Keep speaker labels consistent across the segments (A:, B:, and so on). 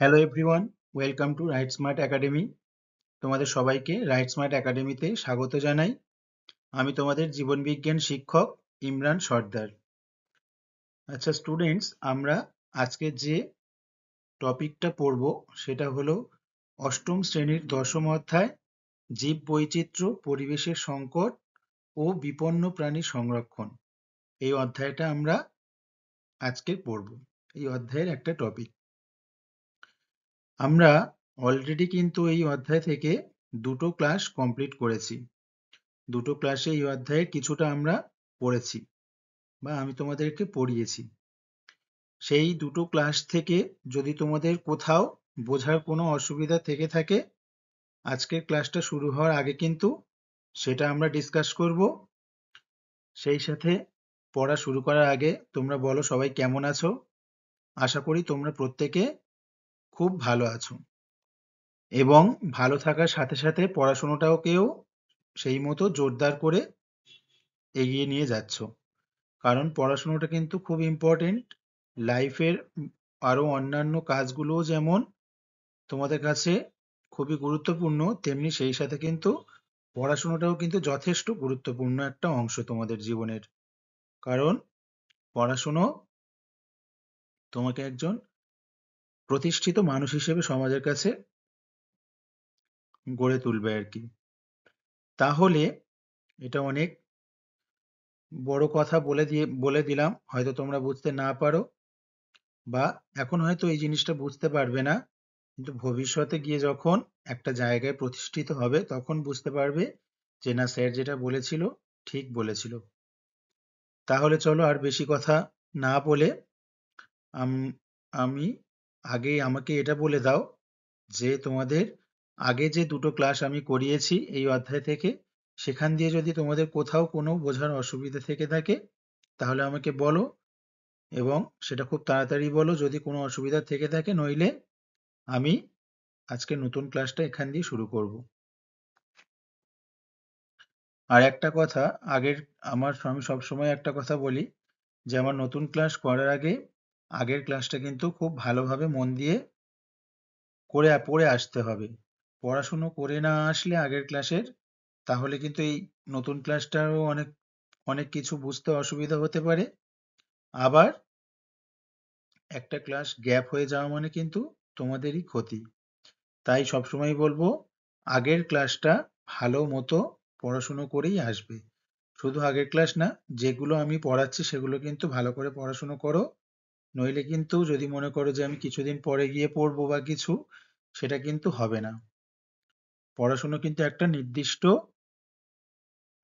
A: Hello everyone, welcome to right smart academy. তোমাদের সবাইকে right smart একাডেমিতে স্বাগত জানাই। আমি তোমাদের জীবনবিজ্ঞান শিক্ষক ইমরান সর্দার। আচ্ছা স্টুডেন্টস, আমরা আজকে যে টপিকটা পড়ব সেটা হলো অষ্টম শ্রেণীর দশম অধ্যায় জীব বৈচিত্র্য, পরিবেশের সংকট ও বিপন্ন প্রাণী সংরক্ষণ। এই অধ্যায়টা আমরা আজকে পড়ব। এই অধ্যায়ের একটা টপিক। আমরা অলরেডি কিন্তু এই অধ্যায় থেকে দুটো ক্লাস কমপ্লিট করেছি। দুটো ক্লাসে এই অধ্যায়ের কিছুটা আমরা পড়েছি বা আমি তোমাদেরকে পড়িয়েছি। সেই দুটো ক্লাস থেকে যদি তোমাদের কোথাও বোঝার কোনো অসুবিধা থেকে থাকে, আজকের ক্লাসটা শুরু হওয়ার আগে কিন্তু সেটা আমরা ডিসকাস করব। সেই সাথে পড়া শুরু করার আগে তোমরা বলো সবাই কেমন আছো। আশা করি তোমরা প্রত্যেকে খুব ভালো আছো এবং ভালো থাকার সাথে সাথে পড়াশোনাটাকেও সেই মতো জোরদার করে এগিয়ে নিয়ে যাচ্ছ। কারণ পড়াশোনাটা কিন্তু খুব ইম্পর্টেন্ট। লাইফের আরো অন্যান্য কাজগুলোও যেমন তোমাদের কাছে খুবই গুরুত্বপূর্ণ, তেমনি সেই সাথে কিন্তু পড়াশোনাটাও কিন্তু যথেষ্ট গুরুত্বপূর্ণ একটা অংশ তোমাদের জীবনের। কারণ পড়াশোনা তোমাকে একজন প্রতিষ্ঠিত মানুষ হিসেবে সমাজের কাছে গড়ে তুলবে আর কি। তাহলে এটা অনেক বড় কথা বলে দিলাম, হয়তো তোমরা বুঝতে না পারো বা এখন হয়তো এই জিনিসটা বুঝতে পারবে না, কিন্তু ভবিষ্যতে গিয়ে যখন একটা জায়গায় প্রতিষ্ঠিত হবে তখন বুঝতে পারবে যে না, স্যার যেটা বলেছিল ঠিক বলেছিল। তাহলে চলো আর বেশি কথা না বলে আমি আমাকে এটা বলে দাও যে তোমাদের আগে যে দুটো ক্লাস আমি করিয়েছি এই অধ্যায় থেকে, সেখান দিয়ে যদি তোমাদের কোথাও কোনো বোঝার অসুবিধা থেকে থাকে তাহলে আমাকে বলো, এবং সেটা খুব তাড়াতাড়ি বলো যদি কোনো অসুবিধা থেকে থাকে, নইলে আমি আজকে নতুন ক্লাসটা এখান দিয়ে শুরু করব। আর একটা কথা, আমি সবসময় একটা কথা বলি যে আমার নতুন ক্লাস করার আগে আগের ক্লাসটা কিন্তু খুব ভালোভাবে মন দিয়ে পড়ে আসতে হবে। পড়াশুনো করে না আসলে আগের ক্লাসের, তাহলে কিন্তু এই নতুন ক্লাসটারও অনেক অনেক কিছু বুঝতে অসুবিধা হতে পারে। আবার একটা ক্লাস গ্যাপ হয়ে যাওয়া মানে কিন্তু তোমাদেরই ক্ষতি। তাই সবসময় বলবো আগের ক্লাসটা ভালো মতো পড়াশুনো করেই আসবে। শুধু আগের ক্লাস না, যেগুলো আমি পড়াচ্ছি সেগুলো কিন্তু ভালো করে পড়াশুনো করো। নইলে কিন্তু যদি মনে করো যে আমি কিছুদিন পরে গিয়ে পড়বো বা কিছু, সেটা কিন্তু হবে না। পড়াশুনো কিন্তু একটা নির্দিষ্ট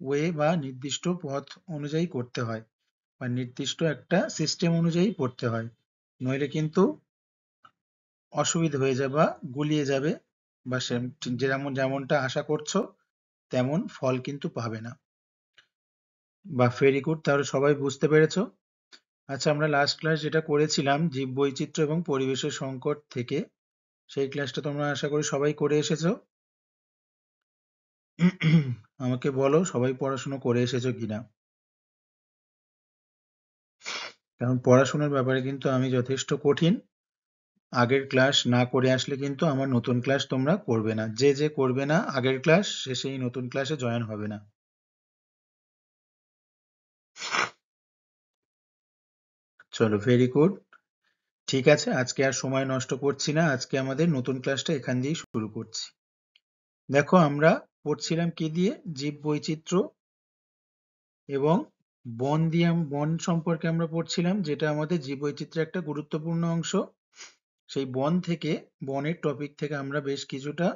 A: ওয়ে বা নির্দিষ্ট পথ অনুযায়ী করতে হয় বা নির্দিষ্ট একটা সিস্টেম অনুযায়ী পড়তে হয়, নইলে কিন্তু অসুবিধা হয়ে যাবে বা গুলিয়ে যাবে, বা যেমনটা আশা করছো তেমন ফল কিন্তু পাবে না। বা ভেরি গুড, তাহলে সবাই বুঝতে পেরেছো। আচ্ছা, আমরা লাস্ট ক্লাস যেটা করেছিলাম জীববৈচিত্র্য এবং পরিবেশের সংকট থেকে, সেই ক্লাসটা তোমরা আশা করি সবাই করে এসেছো। আমাকে বলো সবাই পড়াশোনা করে এসেছো কিনা, কারণ পড়াশোনার ব্যাপারে কিন্তু আমি যথেষ্ট কঠিন। আগের ক্লাস না করে আসলে কিন্তু আমার নতুন ক্লাস তোমরা করবে না। যে করবে না আগের ক্লাস, সে সেই নতুন ক্লাসে জয়েন হবে না। চলো, ভেরি গুড। ঠিক আছে, আজকে আর সময় নষ্ট করছি না, আজকে আমাদের নতুন ক্লাসটা এখান দিয়েই শুরু করছি। দেখো, আমরা পড়ছিলাম কি দিয়ে? জীব বৈচিত্র্য এবং বন সম্পর্কে আমরা পড়ছিলাম, যেটা আমাদের জীব বৈচিত্র্যের একটা গুরুত্বপূর্ণ অংশ। সেই বনের টপিক থেকে আমরা বেশ কিছুটা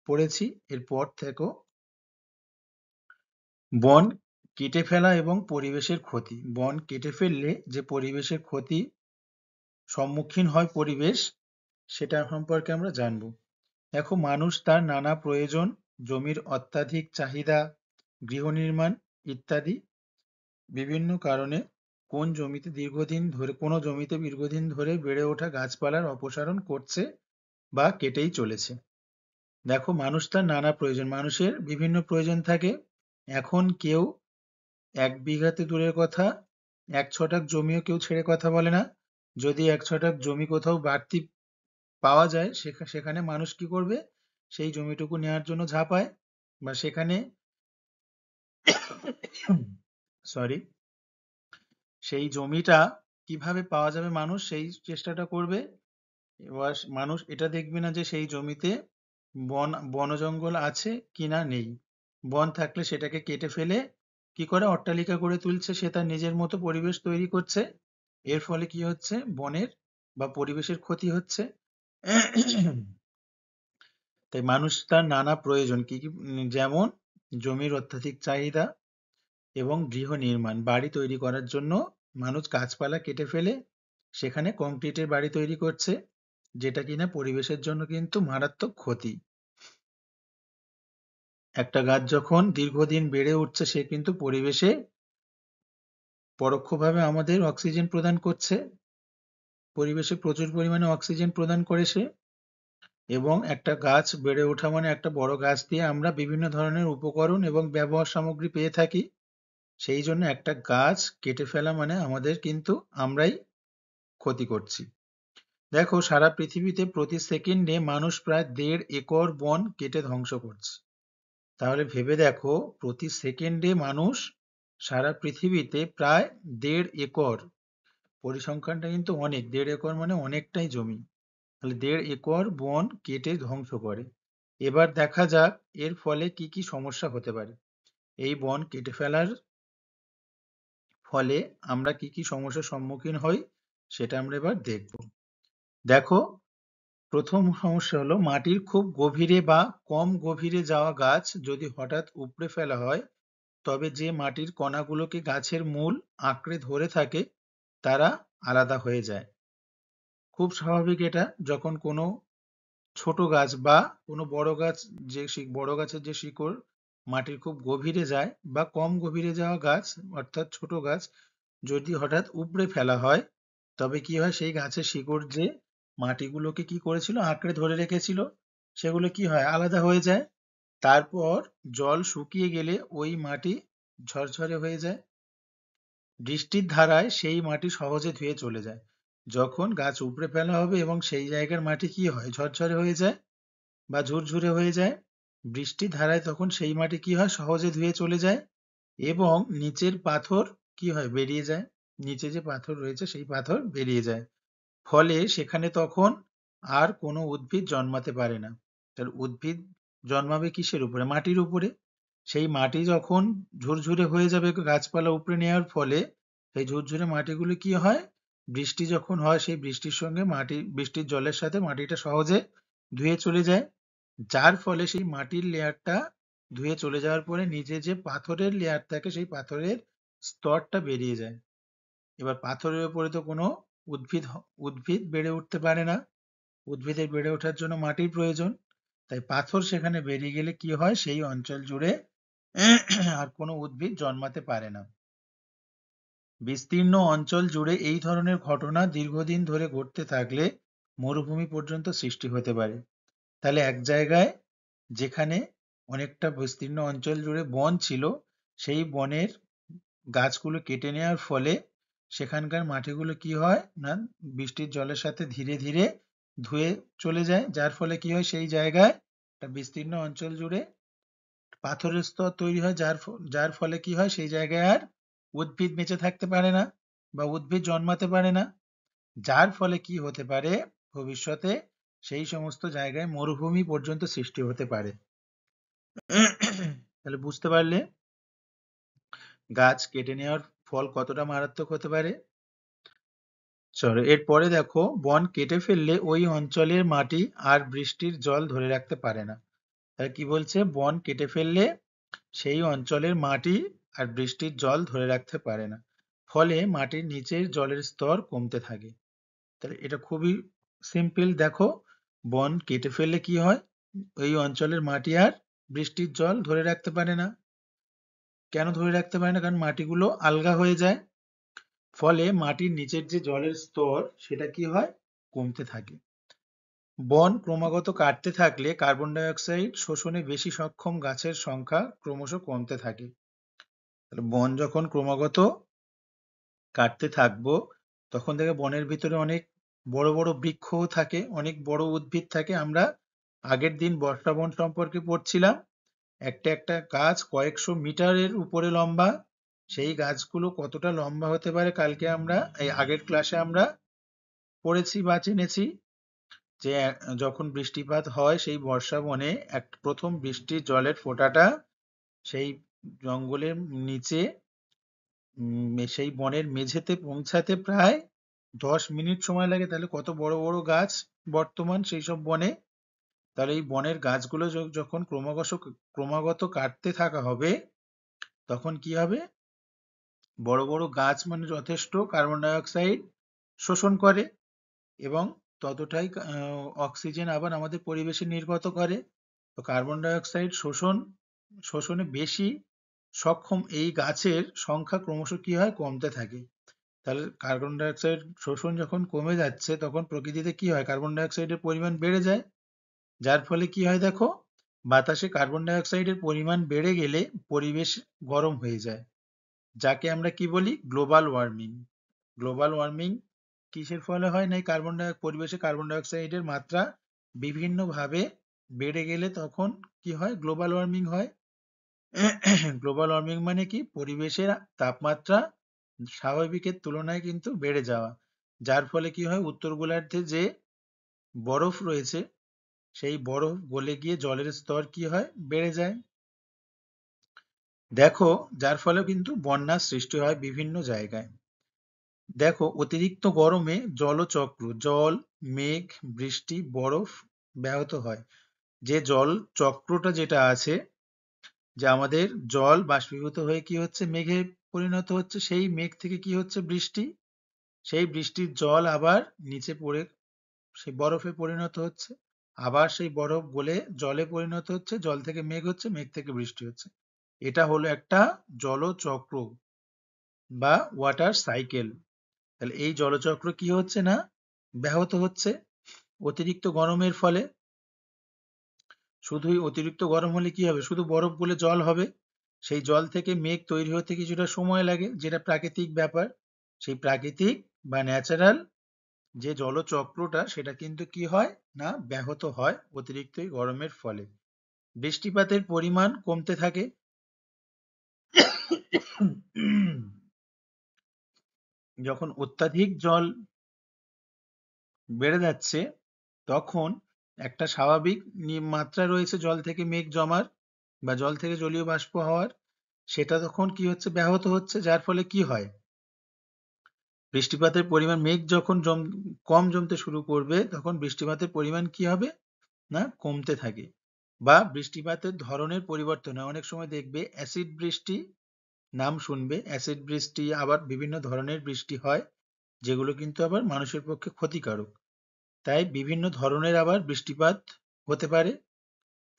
A: পড়েছি। এরপর থেকেও বন কেটে ফেলা এবং পরিবেশের ক্ষতি। বন কেটে ফেললে যে পরিবেশের ক্ষতি সম্মুখীন হয় পরিবেশ, সেটা সম্পর্কে আমরা জানবো। দেখো, মানুষ তার নানা প্রয়োজন, জমির অত্যাধিক চাহিদা, গৃহ নির্মাণ ইত্যাদি বিভিন্ন কারণে কোনো জমিতে দীর্ঘদিন ধরে বেড়ে ওঠা গাছপালার অপসারণ করছে বা কেটেই চলেছে। দেখো, মানুষের বিভিন্ন প্রয়োজন থাকে। এখন কেউ 1 বিঘাতে দূরের কথা, 1 ছটাক জমিও কেউ ছেড়ে কথা বলে না। যদি 1 ছটাক জমি কোথাও বাড়তি পাওয়া যায় সেখানে মানুষ কি করবে, সেই জমিটুকু নেওয়ার জন্য ঝাঁপায়, বা সেখানে সরি সেই জমিটা কিভাবে পাওয়া যাবে মানুষ সেই চেষ্টাটা করবে। এবার মানুষ এটা দেখবে না যে সেই জমিতে বন জঙ্গল আছে কিনা নেই। বন থাকলে সেটাকে কেটে ফেলে কি করে অট্টালিকা করে তুলছে, সে তার নিজের মতো পরিবেশ তৈরি করছে। এর ফলে কি হচ্ছে, বনের বা পরিবেশের ক্ষতি হচ্ছে। তাই মানুষ তার নানা প্রয়োজন কি কি যেমন জমির অত্যাধিক চাহিদা এবং গৃহ নির্মাণ, বাড়ি তৈরি করার জন্য মানুষ গাছপালা কেটে ফেলে সেখানে কংক্রিটের বাড়ি তৈরি করছে, যেটা কিনা পরিবেশের জন্য কিন্তু মারাত্মক ক্ষতি। একটা গাছ যখন দীর্ঘদিন বেড়ে উঠছে সে কিন্তু পরিবেশে পরোক্ষভাবে আমাদের অক্সিজেন প্রদান করছে, পরিবেশে প্রচুর পরিমাণে অক্সিজেন প্রদান করে সে। এবং একটা গাছ বেড়ে ওঠা মানে একটা বড় গাছ দিয়ে আমরা বিভিন্ন ধরনের উপকরণ এবং ব্যবহার সামগ্রী পেয়ে থাকি। সেই জন্য একটা গাছ কেটে ফেলা মানে আমাদের কিন্তু আমরাই ক্ষতি করছি। দেখো সারা পৃথিবীতে প্রতি সেকেন্ডে মানুষ প্রায় 1.5 একর বন কেটে ধ্বংস করছে। তাহলে ভেবে দেখো প্রতি সেকেন্ডে মানুষ সারা পৃথিবীতে প্রায় 1.5 একর, পরিসংখ্যানটা কিন্তু অনেক, 1.5 একর মানে অনেকটাই জমি, তাহলে 1.5 একর বন কেটে ধ্বংস করে। এবার দেখা যাক এর ফলে কি কি সমস্যা হতে পারে। এই বন কেটে ফেলার ফলে আমরা কি কি সমস্যার সম্মুখীন হই সেটা আমরা এবার দেখব। দেখো প্রথম সমস্যা হলো মাটির খুব গভীরে বা কম গভীরে যাওয়া গাছ যদি হঠাৎ উপড়ে ফেলা হয়, তবে যে মাটির কণাগুলোকে গাছের মূল আঁকড়ে ধরে থাকে তারা আলাদা হয়ে যায়। খুব স্বাভাবিক এটা, যখন কোনো ছোট গাছ বা কোনো বড় গাছ, যে বড় গাছের যে শিকড় মাটির খুব গভীরে যায় বা কম গভীরে যাওয়া গাছ অর্থাৎ ছোট গাছ যদি হঠাৎ উপড়ে ফেলা হয়, তবে কি হয়, সেই গাছের শিকড় যে মাটিগুলোকে কি করেছিল, আঁকড়ে ধরে রেখেছিল, সেগুলো কি হয়, আলাদা হয়ে যায়। তারপর জল শুকিয়ে গেলে ওই মাটি ঝরঝরে হয়ে যায়, বৃষ্টির ধারায় সেই মাটি সহজে ধুয়ে চলে যায়। যখন গাছ উপড়ে ফেলা হবে এবং সেই জায়গার মাটি কি হয়, ঝরঝরে হয়ে যায় বা ঝুরঝুরে হয়ে যায়, বৃষ্টির ধারায় তখন সেই মাটি কি হয়, সহজে ধুয়ে চলে যায় এবং নিচের পাথর কি হয়, বেরিয়ে যায়। নিচে যে পাথর রয়েছে সেই পাথর বেরিয়ে যায়। ফলে সেখানে তখন আর কোনো উদ্ভিদ জন্মাতে পারে না। তাহলে উদ্ভিদ জন্মাবে কিসের উপরে, মাটির উপরে। সেই মাটি যখন ঝুরঝুরে হয়ে যাবে গাছপালা উপড়ে নেওয়ার ফলে, সেই ঝুরঝুরে মাটিগুলো কি হয়, বৃষ্টি যখন হয় সেই বৃষ্টির সঙ্গে বৃষ্টির জলের সাথে মাটিটা সহজে ধুয়ে চলে যায়। যার ফলে সেই মাটির লেয়ারটা ধুয়ে চলে যাওয়ার পরে নিচে যে পাথরের লেয়ার থাকে সেই পাথরের স্তরটা বেরিয়ে যায়। এবার পাথরের উপরে তো কোনো উদ্ভিদ বেড়ে উঠতে পারে না, উদ্ভিদের বেড়ে ওঠার জন্য মাটির প্রয়োজন। তাই পাথর সেখানে বেরিয়ে গেলে কি হয়, সেই অঞ্চল জুড়ে আর কোনো উদ্ভিদ জন্মাতে পারে না। বিস্তীর্ণ অঞ্চল জুড়ে এই ধরনের ঘটনা দীর্ঘদিন ধরে ঘটতে থাকলে মরুভূমি পর্যন্ত সৃষ্টি হতে পারে। তাহলে এক জায়গায় যেখানে অনেকটা বিস্তীর্ণ অঞ্চল জুড়ে বন ছিল, সেই বনের গাছগুলো কেটে নেওয়ার ফলে সেখানকার মাটিগুলো কি হয় না, বৃষ্টির জলের সাথে ধীরে ধীরে ধুয়ে চলে যায়। যার ফলে কি হয়, সেই জায়গায় একটা বিস্তীর্ণ অঞ্চল জুড়ে পাথরের স্তর তৈরি হয়, যার ফলে কি হয়, সেই জায়গায় আর উদ্ভিদ বেঁচে থাকতে পারে না বা উদ্ভিদ জন্মাতে পারে না। যার ফলে কি হতে পারে, ভবিষ্যতে সেই সমস্ত জায়গায় মরুভূমি পর্যন্ত সৃষ্টি হতে পারে। তাহলে বুঝতে পারলে গাছ কেটে নেওয়ার ফল কতটা মারাত্মক হতে পারে। চলো এরপরে দেখো, বন কেটে ফেললে ওই অঞ্চলের মাটি আর বৃষ্টির জল ধরে রাখতে পারে না। তাহলে কি বলছে, বন কেটে ফেললে সেই অঞ্চলের মাটি আর বৃষ্টির জল ধরে রাখতে পারে না, ফলে মাটির নিচের জলের স্তর কমতে থাকে। তাহলে এটা খুবই সিম্পল। দেখো বন কেটে ফেললে কি হয়, ওই অঞ্চলের মাটি আর বৃষ্টির জল ধরে রাখতে পারে না। কেন ধরে রাখতে পারে না, কারণ মাটিগুলো আলগা হয়ে যায়, ফলে মাটির নিচের যে জলের স্তর সেটা কি হয়, কমতে থাকে। বন ক্রমাগত কাটতে থাকলে কার্বন ডাই অক্সাইড শোষণে বেশি সক্ষম গাছের সংখ্যা ক্রমশ কমতে থাকে। তাহলে বন যখন ক্রমাগত কাটতে থাকবো তখন থেকে বনের ভিতরে অনেক বড় বড় বৃক্ষও থাকে, অনেক বড় উদ্ভিদ থাকে। আমরা আগের দিন বর্ষা বন সম্পর্কে পড়ছিলাম। একটা একটা গাছ কয়েকশো মিটারের উপরে লম্বা। সেই গাছগুলো কতটা লম্বা হতে পারে কালকে আমরা এই আগের ক্লাসে আমরা পড়েছি বা জেনেছি যে যখন বৃষ্টিপাত হয় সেই বর্ষা বনে প্রথম বৃষ্টির জলের ফোঁটাটা সেই জঙ্গলের নিচে সেই বনের মেঝেতে পৌঁছাতে প্রায় 10 মিনিট সময় লাগে। তাহলে কত বড় বড় গাছ বর্তমান সেই সব বনে। তাহলে এই বনের গাছগুলো যখন ক্রমাগত কাটতে থাকা হবে, তখন কি হবে? বড় বড় গাছ মানে যথেষ্ট কার্বন ডাই অক্সাইড শোষণ করে এবং ততটাই অক্সিজেন আবার আমাদের পরিবেশে নির্গত করে। তো কার্বন ডাই অক্সাইড শোষণে বেশি সক্ষম এই গাছের সংখ্যা ক্রমশ কি হয়? কমতে থাকে। তাহলে কার্বন ডাই অক্সাইড শোষণ যখন কমে যাচ্ছে, তখন প্রকৃতিতে কি হয়? কার্বন ডাই অক্সাইডের পরিমাণ বেড়ে যায়। যার ফলে কি হয় দেখো, বাতাসে কার্বন ডাই অক্সাইডের পরিমাণ বেড়ে গেলে পরিবেশ গরম হয়ে যায়, যাকে আমরা কি বলি? Global warming. গ্লোবাল ওয়ার্মিং কিসের ফলে হয়? না, পরিবেশে কার্বন ডাই অক্সাইডের মাত্রা বিভিন্নভাবে বেড়ে গেলে তখন কি হয়? গ্লোবাল ওয়ার্মিং হয়। গ্লোবাল ওয়ার্মিং মানে কি? পরিবেশের তাপমাত্রা স্বাভাবিকের তুলনায় কিন্তু বেড়ে যাওয়া। যার ফলে কি হয়? উত্তর গোলার্ধে যে বরফ রয়েছে সেই বরফ গলে গিয়ে জলের স্তর কি হয়? বেড়ে যায়। দেখো, যার ফলে কিন্তু বন্যার সৃষ্টি হয় বিভিন্ন জায়গায়। দেখো, অতিরিক্ত গরমে জলচক্র, জল, মেঘ, বৃষ্টি, বরফ ব্যাহত হয়। যে জল চক্রটা যেটা আছে, যে আমাদের জল বাষ্পীভূত হয়ে কি হচ্ছে? মেঘে পরিণত হচ্ছে। সেই মেঘ থেকে কি হচ্ছে? বৃষ্টি। সেই বৃষ্টির জল আবার নিচে পড়ে সেই বরফে পরিণত হচ্ছে। আবার সেই বরফ গলে জলে পরিণত হচ্ছে। জল থেকে মেঘ হচ্ছে, মেঘ থেকে বৃষ্টি হচ্ছে। এটা হলো একটা জলচক্র বা ওয়াটার সাইকেল। তাহলে এই জলচক্র কি হচ্ছে? না, ব্যাহত হচ্ছে অতিরিক্ত গরমের ফলে। শুধুই অতিরিক্ত গরম হলে কি হবে? শুধু বরফ গলে জল হবে। সেই জল থেকে মেঘ তৈরি হতে কিছুটা সময় লাগে, যেটা প্রাকৃতিক ব্যাপার। সেই প্রাকৃতিক বা ন্যাচারাল যে জলচক্রটা, সেটা কিন্তু কি হয়? না, ব্যাহত হয় অতিরিক্ত এই গরমের ফলে। বৃষ্টিপাতের পরিমাণ কমতে থাকে। যখন অত্যাধিক জল বেড়ে যাচ্ছে, তখন একটা স্বাভাবিক মাত্রা রয়েছে জল থেকে মেঘ জমার বা জল থেকে জলীয় বাষ্প হওয়ার, সেটা তখন কি হচ্ছে? ব্যাহত হচ্ছে। যার ফলে কি হয়? বৃষ্টিপাতের পরিমাণ, মেঘ যখন কম জমতে শুরু করবে, তখন বৃষ্টিপাতের পরিমাণ কি হবে? না, কমতে থাকে। বা বৃষ্টিপাতের ধরনের পরিবর্তন হয়। অনেক সময় দেখবে অ্যাসিড বৃষ্টি নাম শুনবে। অ্যাসিড বৃষ্টি, আবার বিভিন্ন ধরনের বৃষ্টি হয়, যেগুলো কিন্তু আবার মানুষের পক্ষে ক্ষতিকারক। তাই বিভিন্ন ধরনের আবার বৃষ্টিপাত হতে পারে।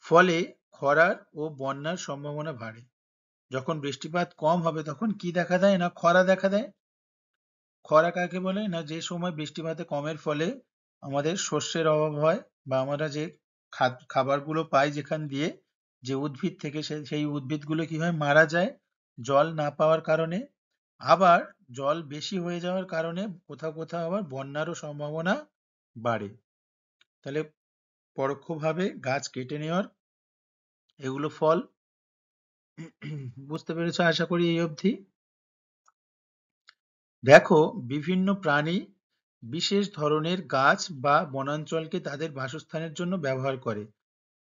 A: ফলে খরার ও বন্যার সম্ভাবনা বাড়ে। যখন বৃষ্টিপাত কম হবে, তখন কি দেখা দেয়? না, খরা দেখা দেয়। খরা কাকে বলে? না, যে সময় বৃষ্টিপাতে কমের ফলে আমাদের শস্যের অভাব হয়, বা আমরা যে খাবারগুলো পাই যেখান দিয়ে, যে উদ্ভিদ থেকে, সেই উদ্ভিদগুলো কি হয়? মারা যায় জল না পাওয়ার কারণে। আবার জল বেশি হয়ে যাওয়ার কারণে কোথাও কোথাও আবার বন্যারও সম্ভাবনা বাড়ে। তাহলে পরোক্ষভাবে গাছ কেটে নেওয়ার এগুলো ফল। বুঝতে পেরেছো আশা করি এই অবধি। দেখো, বিভিন্ন প্রাণী বিশেষ ধরনের গাছ বা বনাঞ্চলকে তাদের বাসস্থানের জন্য ব্যবহার করে।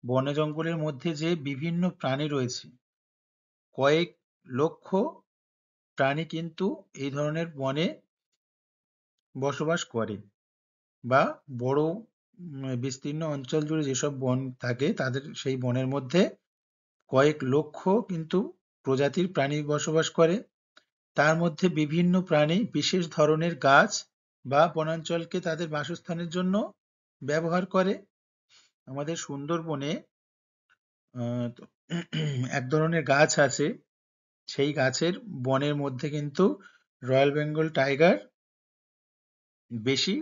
A: বনে জঙ্গলের মধ্যে যে বিভিন্ন প্রাণী রয়েছে, কয়েক লক্ষ প্রাণী কিন্তু এই ধরনের বনে বসবাস করে। বা বড় বিস্তীর্ণ অঞ্চল জুড়ে যেসব বন থাকে, তাদের সেই বনের মধ্যে কয়েক লক্ষ কিন্তু প্রজাতির প্রাণী বসবাস করে। তার মধ্যে বিভিন্ন প্রাণী বিশেষ ধরনের গাছ বা বনাঞ্চলকে তাদের বাসস্থানের জন্য ব্যবহার করে। আমাদের সুন্দরবনে তো এক ধরনের গাছ আছে, সেই গাছের বনের মধ্যে কিন্তু রয়্যাল বেঙ্গল টাইগার বেশি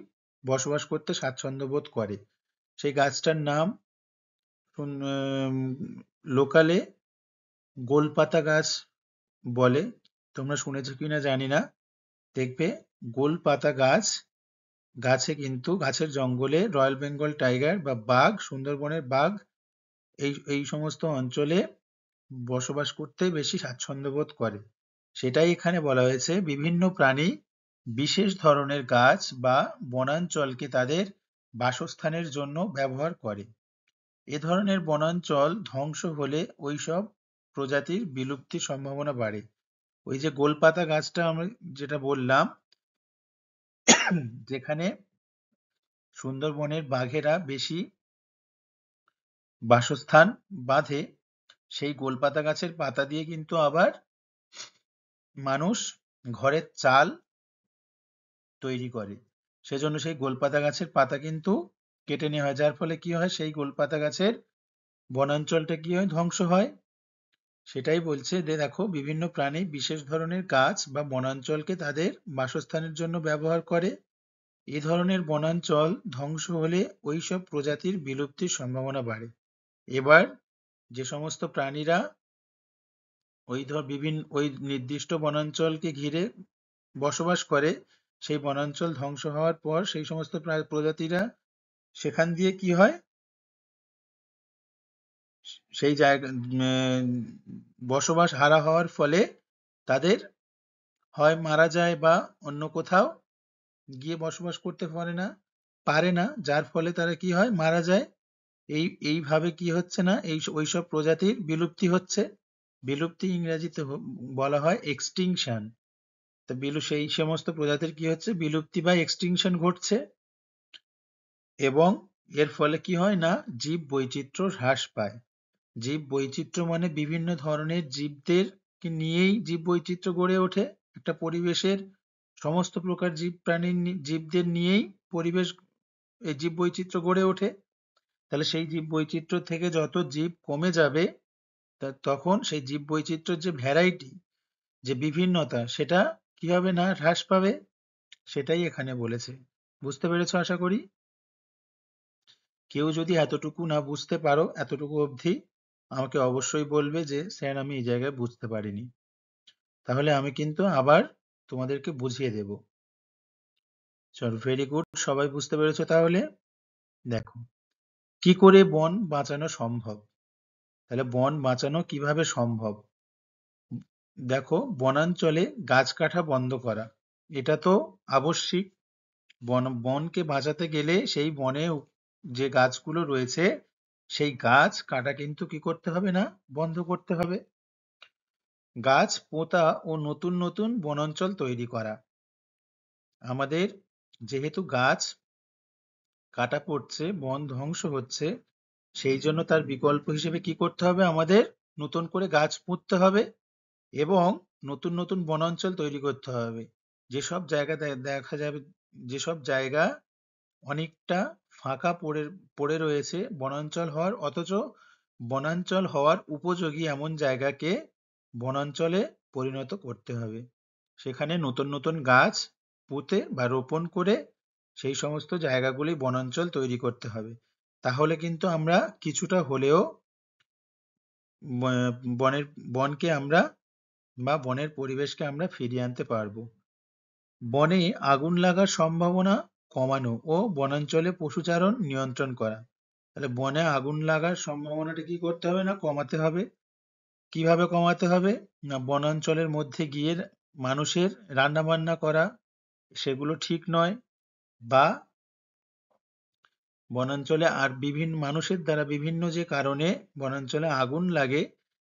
A: বসবাস করতে স্বাচ্ছন্দ্য বোধ করে। সেই গাছটার নাম লোকালে গোলপাতা গাছ বলে। তোমরা শুনেছো কিনা জানি না। দেখবে গোলপাতা গাছ গাছে কিন্তু গাছের জঙ্গলে রয়্যাল বেঙ্গল টাইগার বা বাঘ, সুন্দরবনের বাঘ এই সমস্ত অঞ্চলে বসবাস করতে বেশি স্বাচ্ছন্দ্য বোধ করে। সেটাই এখানে বলা হয়েছে, বিভিন্ন প্রাণী বিশেষ ধরনের গাছ বা বনাঞ্চলকে তাদের বাসস্থানের জন্য ব্যবহার করে। এ ধরনের বনাঞ্চল ধ্বংস হলে ওইসব প্রজাতির বিলুপ্তির সম্ভাবনা বাড়ে। ওই যে গোলপাতা গাছটা আমরা যেটা বললাম, যেখানে সুন্দরবনের বাঘেরা বেশি বাসস্থান বাঁধে, সেই গোলপাতা গাছের পাতা দিয়ে কিন্তু আবার মানুষ ঘরের চাল তৈরি করে। সেজন্য সেই গোলপাতা গাছের পাতা কিন্তু কেটে নেওয়া হয়, যার ফলে কি হয়, সেই গোলপাতা গাছের বনাঞ্চলটা কি হয়, ধ্বংস হয়। সেটাই বলছে যে দেখো, বিভিন্ন প্রাণী বিশেষ ধরনের গাছ বা বনাঞ্চলকে তাদের বাসস্থানের জন্য ব্যবহার করে। এ ধরনের বনাঞ্চল ধ্বংস হলে ওইসব প্রজাতির বিলুপ্তির সম্ভাবনা বাড়ে। এবার যে সমস্ত প্রাণীরা ওই নির্দিষ্ট বনাঞ্চলকে ঘিরে বসবাস করে, সেই বনাঞ্চল ধ্বংস হওয়ার পর সেই সমস্ত প্রজাতিরা সেখান দিয়ে কি হয়, সেই জায়গা বসবাস হারা হওয়ার ফলে তাদের হয় মারা যায় বা অন্য কোথাও গিয়ে বসবাস করতে পারে না, যার ফলে তারা কি হয়, মারা যায়। এইভাবে কি হচ্ছে না, ওইসব প্রজাতির বিলুপ্তি হচ্ছে। বিলুপ্তি ইংরেজিতে বলা হয় এক্সটিংশন। তা সেই সমস্ত প্রজাতির কি হচ্ছে, বিলুপ্তি বা এক্সটিংশন ঘটছে। এবং এর ফলে কি হয় না, জীব বৈচিত্র্য হ্রাস পায়। জীব বৈচিত্র্য মানে বিভিন্ন ধরনের জীবদের নিয়েই জীব বৈচিত্র্য গড়ে ওঠে। একটা পরিবেশের সমস্ত প্রকার জীবদের নিয়েই পরিবেশ, এই জীব বৈচিত্র্য গড়ে ওঠে। তাহলে সেই জীব বৈচিত্র্য থেকে যত জীব কমে যাবে, তখন সেই জীব বৈচিত্র্যের যে ভ্যারাইটি, যে বিভিন্নতা, সেটা কি হবে না, হ্রাস পাবে। সেটাই এখানে বলেছে। বুঝতে পেরেছো আশা করি। কেউ যদি এতটুকু না বুঝতে পারো, এতটুকু অবধি, আমাকে অবশ্যই বলবে যে স্যার আমি এই জায়গায় বুঝতে পারিনি। তাহলে আমি কিন্তু আবার তোমাদেরকে বুঝিয়ে দেব। চলো, ভেরি গুড, সবাই বুঝতে পেরেছো তাহলে। দেখো, কি করে বন বাঁচানো সম্ভব। তাহলে বন বাঁচানো কিভাবে সম্ভব। দেখো, বনাঞ্চলে গাছ কাটা বন্ধ করা, এটা তো আবশ্যিক। বনকে বাঁচাতে গেলে সেই বনে যে গাছগুলো রয়েছে, সেই গাছ কাটা কিন্তু কি করতে হবে না, বন্ধ করতে হবে। গাছ পোঁতা ও নতুন নতুন বনাঞ্চল তৈরি করা। আমাদের যেহেতু গাছ কাটা পড়ছে, বন ধ্বংস হচ্ছে, সেই জন্য তার বিকল্প হিসেবে কি করতে হবে, আমাদের নতুন করে গাছ পুঁততে হবে এবং নতুন নতুন বনাঞ্চল তৈরি করতে হবে। যেসব জায়গা দেখা যাবে, যেসব জায়গা অনেকটা ফাঁকা পড়ে রয়েছে বনাঞ্চল হওয়ার, অথচ বনাঞ্চল হওয়ার উপযোগী এমন জায়গাকে বনাঞ্চলে পরিণত করতে হবে। সেখানে নতুন নতুন গাছ পুঁতে বা রোপণ করে সেই সমস্ত জায়গাগুলি বনাঞ্চল তৈরি করতে হবে। তাহলে কিন্তু আমরা কিছুটা হলেও বনের বনকে আমরা বা বনের পরিবেশকে আমরা ফিরিয়ে আনতে পারবো। বনে আগুন লাগার সম্ভাবনা কমানো ও বনাঞ্চলে পশুচারণ নিয়ন্ত্রণ করা। তাহলে বনে আগুন লাগার সম্ভাবনাটা কি করতে হবে না, কমাতে হবে। কিভাবে কমাতে হবে না, বনাঞ্চলের মধ্যে গিয়ে মানুষের রান্না বান্না করা, সেগুলো ঠিক নয়। বা বনাঞ্চলে আর বিভিন্ন মানুষের দ্বারা বিভিন্ন যে কারণে বনাঞ্চলে আগুন লাগে,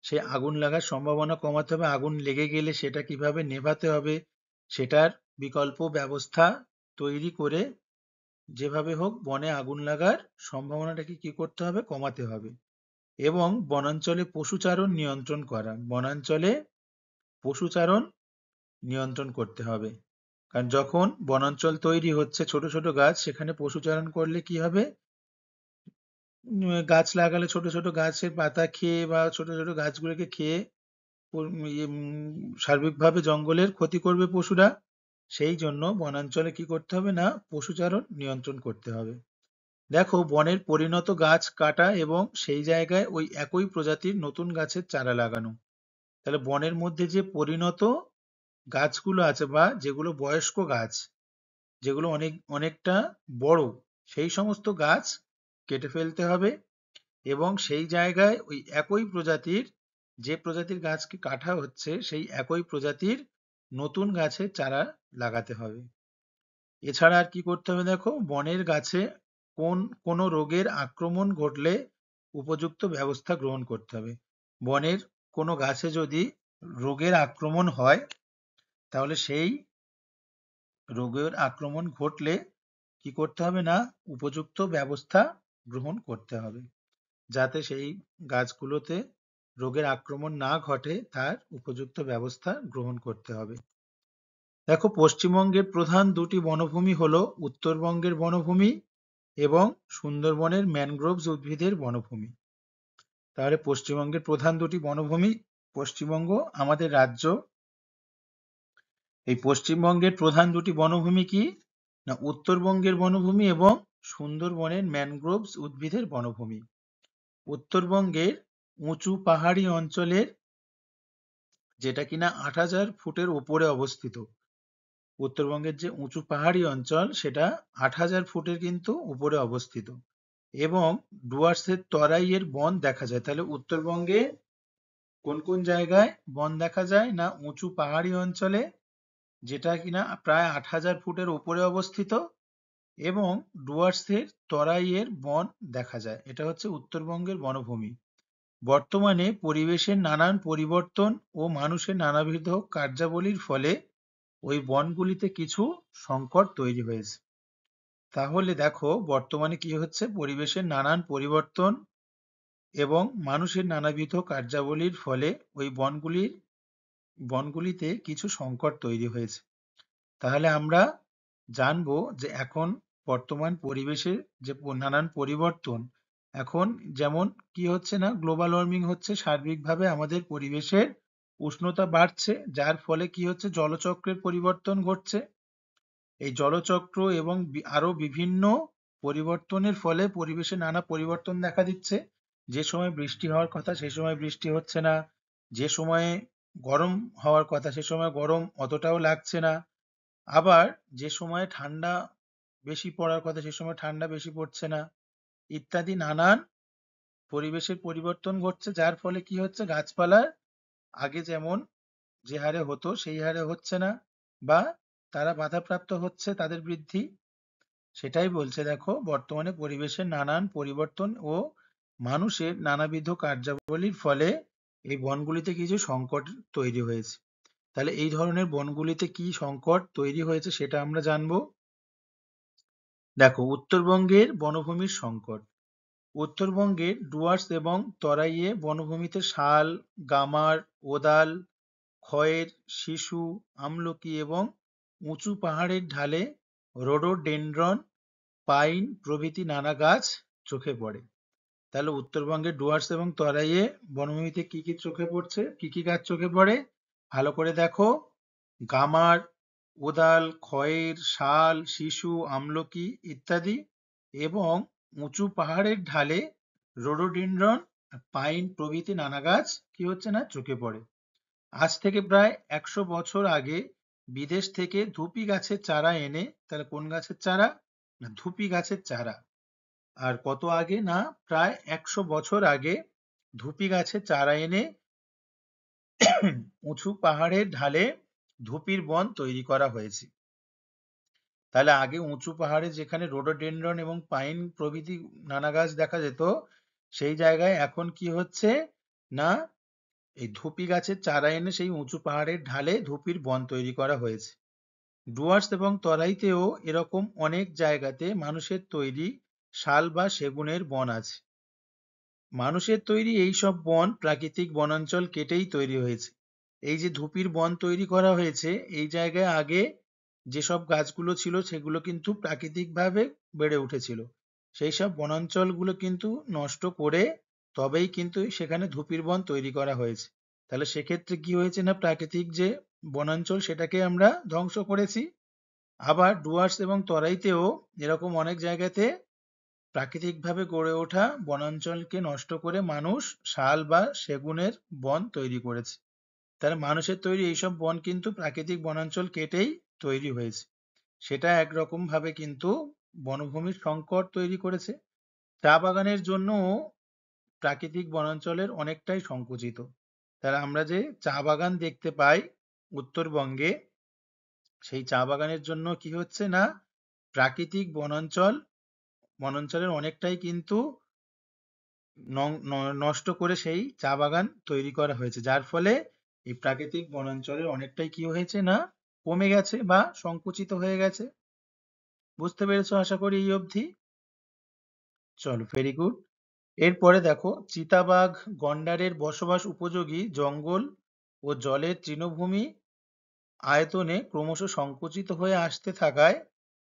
A: সেই আগুন লাগার সম্ভাবনা কমাতে হবে। আগুন লেগে গেলে সেটা কিভাবে নেভাতে হবে, সেটার বিকল্প ব্যবস্থা তৈরি করে যেভাবে হোক বনে আগুন লাগার সম্ভাবনাটাকে কি করতে হবে, কমাতে হবে। এবং বনাঞ্চলে পশুচারণ নিয়ন্ত্রণ করা, বনাঞ্চলে পশুচারণ নিয়ন্ত্রণ করতে হবে। কারণ যখন বনাঞ্চল তৈরি হচ্ছে, ছোট ছোট গাছ, সেখানে পশুচারণ করলে কি হবে, গাছ লাগালে ছোট ছোট গাছের পাতা খেয়ে বা ছোট ছোট গাছগুলোকে খেয়ে সার্বিকভাবে জঙ্গলের ক্ষতি করবে পশুরা। সেই জন্য বনাঞ্চলে কি করতে হবে না, পশুচারণ নিয়ন্ত্রণ করতে হবে। দেখো, বনের পরিণত গাছ কাটা এবং সেই জায়গায় ওই একই প্রজাতির নতুন গাছের চারা লাগানো। তাহলে বনের মধ্যে যে পরিণত গাছগুলো আছে বা যেগুলো বয়স্ক গাছ, যেগুলো অনেকটা বড়, সেই সমস্ত গাছ কেটে ফেলতে হবে এবং সেই জায়গায় ওই একই প্রজাতির, যে প্রজাতির গাছকে কাটা হচ্ছে সেই একই প্রজাতির নতুন গাছের চারা লাগাতে হবে। এছাড়া আর কি করতে হবে দেখো, বনের গাছে কোনো রোগের আক্রমণ ঘটলে উপযুক্ত ব্যবস্থা গ্রহণ করতে হবে। বনের কোনো গাছে যদি রোগের আক্রমণ হয়, তাহলে সেই রোগের আক্রমণ ঘটলে কি করতে হবে না, উপযুক্ত ব্যবস্থা গ্রহণ করতে হবে, যাতে সেই গাছগুলোতে রোগের আক্রমণ না ঘটে তার উপযুক্ত ব্যবস্থা গ্রহণ করতে হবে। দেখো, পশ্চিমবঙ্গের প্রধান দুটি বনভূমি হলো উত্তরবঙ্গের বনভূমি এবং সুন্দরবনের ম্যানগ্রোভস উদ্ভিদের বনভূমি। তাহলে পশ্চিমবঙ্গের প্রধান দুটি বনভূমি, পশ্চিমবঙ্গ আমাদের রাজ্য, এই পশ্চিমবঙ্গের প্রধান দুটি বনভূমি কি না, উত্তরবঙ্গের বনভূমি এবং সুন্দরবনের ম্যানগ্রোভস উদ্ভিদের বনভূমি। উত্তরবঙ্গের উঁচু পাহাড়ি অঞ্চলের, যেটা কিনা ৮০০০ ফুটের উপরে অবস্থিত, উত্তরবঙ্গের যে উঁচু পাহাড়ি অঞ্চল সেটা ৮০০০ ফুটের কিন্তু উপরে অবস্থিত এবং ডুয়ার্সের তরাইয়ের বন দেখা যায়। তাহলে উত্তরবঙ্গে কোন কোন জায়গায় বন দেখা যায় না, উঁচু পাহাড়ি অঞ্চলে, যেটা কিনা প্রায় ৮০০০ ফুটের উপরে অবস্থিত, এবং ডুয়ার্সের তরাইয়ের বন দেখা যায়। এটা হচ্ছে উত্তরবঙ্গের বনভূমি। বর্তমানে পরিবেশের নানান পরিবর্তন ও মানুষের নানাবিধ কার্যাবলীর ফলে ওই বনগুলিতে কিছু সংকট তৈরি হয়েছে। তাহলে দেখো, বর্তমানে কি হচ্ছে, পরিবেশের নানান পরিবর্তন এবং মানুষের নানাবিধ কার্যাবলীর ফলে ওই বনগুলিতে কিছু সংকট তৈরি হয়েছে। তাহলে আমরা জানবো যে এখন বর্তমান পরিবেশের যে নানান পরিবর্তন, এখন যেমন কি হচ্ছে না, গ্লোবাল ওয়ার্মিং হচ্ছে, সার্বিকভাবে আমাদের পরিবেশের উষ্ণতা বাড়ছে, যার ফলে কি হচ্ছে, জলচক্রের পরিবর্তন ঘটছে। এই জলচক্র এবং আরো বিভিন্ন পরিবর্তনের ফলে পরিবেশে নানা পরিবর্তন দেখা দিচ্ছে। যে সময় বৃষ্টি হওয়ার কথা সে সময় বৃষ্টি হচ্ছে না, যে সময়ে গরম হওয়ার কথা সে সময় গরম অতটাও লাগছে না, আবার যে সময় ঠান্ডা বেশি পড়ার কথা সে সময় ঠান্ডা বেশি পড়ছে না, ইত্যাদি নানান পরিবেশের পরিবর্তন ঘটছে, যার ফলে কি হচ্ছে, গাছপালার আগে যেমন যে হারে হতো সেই হারে হচ্ছে না, বা তারা বাধাপ্রাপ্ত হচ্ছে তাদের বৃদ্ধি। সেটাই বলছে, দেখো, বর্তমানে পরিবেশের নানান পরিবর্তন ও মানুষের নানাবিধ কার্যাবলীর ফলে এই বনগুলিতে কিছু সংকট তৈরি হয়েছে। তাহলে এই ধরনের বনগুলিতে কি সংকট তৈরি হয়েছে সেটা আমরা জানবো। দেখো, উত্তরবঙ্গের বনভূমির সংকট। উত্তরবঙ্গের ডুয়ার্স এবং তরাইয়ে বনভূমিতে শাল, গামার, ওদাল, খয়ের, শিশু, আমলকি এবং উঁচু পাহাড়ের ঢালে রোডোডেনড্রন, পাইন প্রভৃতি নানা গাছ চোখে পড়ে। তাহলে উত্তরবঙ্গের ডুয়ার্স এবং তরাইয়ে বনভূমিতে কি কি চোখে পড়ছে, কি কি গাছ চোখে পড়ে, ভালো করে দেখো। গামার, ওদাল, খয়ের, শাল, শিশু, আমলকি ইত্যাদি, এবং উঁচু পাহাড়ের ঢালে রোডোডেনড্রন, পাইন প্রভৃতি নানা গাছ কি হচ্ছে না, চোখে পড়ে। আজ থেকে প্রায় ১০০ বছর আগে বিদেশ থেকে ধুপি গাছের চারা এনে, তাহলে কোন গাছের চারা না, ধুপি গাছের চারা। আর কত আগে না, প্রায় ১০০ বছর আগে ধুপি গাছের চারা এনে উঁচু পাহাড়ের ঢালে ধুপির বন তৈরি করা হয়েছে। তাহলে আগে উঁচু পাহাড়ে যেখানে রোডোডেনড্রন এবং পাইন প্রভৃতি নানা গাছ দেখা যেত, সেই জায়গায় এখন কি হচ্ছে না, এই ধুপি গাছের চারা এনে সেই উঁচু পাহাড়ের ঢালে ধুপির বন তৈরি করা হয়েছে। ডুয়ার্স এবং তরাইতেও এরকম অনেক জায়গাতে মানুষের তৈরি শাল বা সেগুনের বন আছে। মানুষের তৈরি এইসব বন প্রাকৃতিক বনাঞ্চল কেটেই তৈরি হয়েছে। এই যে ধুপির বন তৈরি করা হয়েছে, এই জায়গায় আগে যেসব গাছগুলো ছিল সেগুলো কিন্তু প্রাকৃতিকভাবে বেড়ে উঠেছিল। সেই সব বনাঞ্চলগুলো কিন্তু নষ্ট করে তবেই কিন্তু সেখানে ধুপির বন তৈরি করা হয়েছে। তাহলে সেক্ষেত্রে কি হয়েছে না, প্রাকৃতিক যে বনাঞ্চল সেটাকে আমরা ধ্বংস করেছি। আবার ডুয়ার্স এবং তরাইতেও এরকম অনেক জায়গাতে প্রাকৃতিকভাবে গড়ে ওঠা বনাঞ্চলকে নষ্ট করে মানুষ শাল বা সেগুনের বন তৈরি করেছে। তাহলে মানুষের তৈরি এইসব বন কিন্তু প্রাকৃতিক বনাঞ্চল কেটেই তৈরি হয়েছে। সেটা একরকম ভাবে কিন্তু বনভূমির সংকট তৈরি করেছে। চা বাগানের জন্য প্রাকৃতিক বনাঞ্চলের অনেকটাই সংকুচিত। তাহলে আমরা যে চা বাগান দেখতে পাই উত্তরবঙ্গে, সেই চা বাগানের জন্য কি হচ্ছে না, প্রাকৃতিক বনাঞ্চলের অনেকটাই কিন্তু নষ্ট করে সেই চা বাগান তৈরি করা হয়েছে, যার ফলে এই প্রাকৃতিক বনাঞ্চলের অনেকটাই কি হয়েছে না, কমে গেছে বা সংকুচিত হয়ে গেছে। বুঝতে পেরেছো আশা করি এই অবধি? চলো, ভেরি গুড। এরপরে দেখো, চিতাবাঘ গন্ডারের বসবাস উপযোগী জঙ্গল ও জলের তৃণভূমি আয়তনে ক্রমশ সংকুচিত হয়ে আসতে থাকায়